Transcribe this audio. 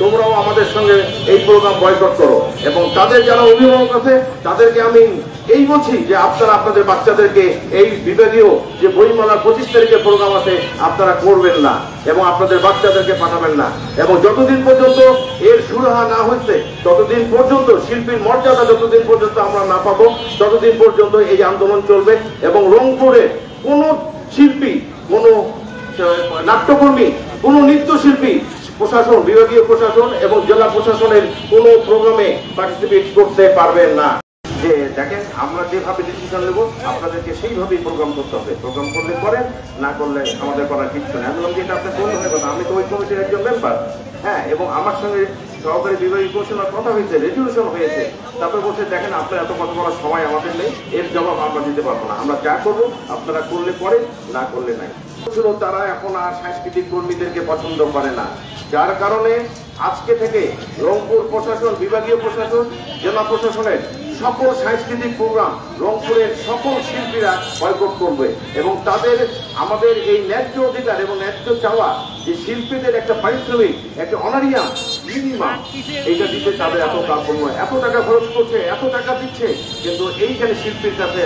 তোমরাও আমাদের সঙ্গে এই প্রোগ্রাম বয়কট করো। এবং তাদের যারা অভিভাবক আছে তাদেরকে আমি এই বলছি যে আপনারা আপনাদের বাচ্চাদেরকে এই বিভাগীয় যে বইমেলার 25 তারিখের প্রোগ্রাম আছে আপনারা করবেন না এবং আপনাদের বাচ্চাদেরকে পাঠাবেন না। এবং যতদিন পর্যন্ত এর সুরাহা না হয়েছে ততদিন পর্যন্ত, শিল্পীর মর্যাদা যতদিন পর্যন্ত আমরা না পাবো ততদিন পর্যন্ত এই আন্দোলন চলবে। এবং রংপুরের কোনো শিল্পী, কোনো নাট্যকর্মী, কোনো নৃত্যশিল্পী প্রশাসন, বিভাগীয় প্রশাসন এবং জেলা প্রশাসনের কোনো প্রোগ্রামে পার্টিসিপেট করতে পারবেন না। যে দেখেন আমরা যেভাবে ডিসিশন নেব আপনাদেরকে সেইভাবেই প্রোগ্রাম করতে হবে। প্রোগ্রাম করলে করেন, না করলে আমাদের করার কিছু নেই। আমি বললাম যে এটা আপনার বন্ধ হয়ে কথা, আমি তো ওই কমিটির একজন মেম্বার। হ্যাঁ, এবং আমার সঙ্গে সহকারী বিভাগীয় কমিশনার কথা হয়েছে, রেজলিউশন হয়েছে। তারপরে বলছে দেখেন আপনার এত কথা বলার সময় আমাদের নেই, এর জবাব আমরা দিতে পারবো না। আমরা যা করবো আপনারা করলে করেন, না করলে নাই। তারা এখন আর সাংস্কৃতিক কর্মীদেরকে পছন্দ করে না, যার কারণে আজকে থেকে রংপুর প্রশাসন, বিভাগীয় প্রশাসন, জেলা প্রশাসনের সকল সাংস্কৃতিক প্রোগ্রাম রংপুরের সকল শিল্পীরা বয়কট করবে। এবং তাদের আমাদের এই ন্যায্য অধিকার এবং ন্যায্য চাওয়া যে শিল্পীদের একটা পারিশ্রমিক, একটা অনারিয়াম, মিনিমাম, এইটা দিতে তাদের এত কার্পণ্য, এত টাকা খরচ করছে, এত টাকা দিচ্ছে, কিন্তু এইখানে শিল্পীর কাছে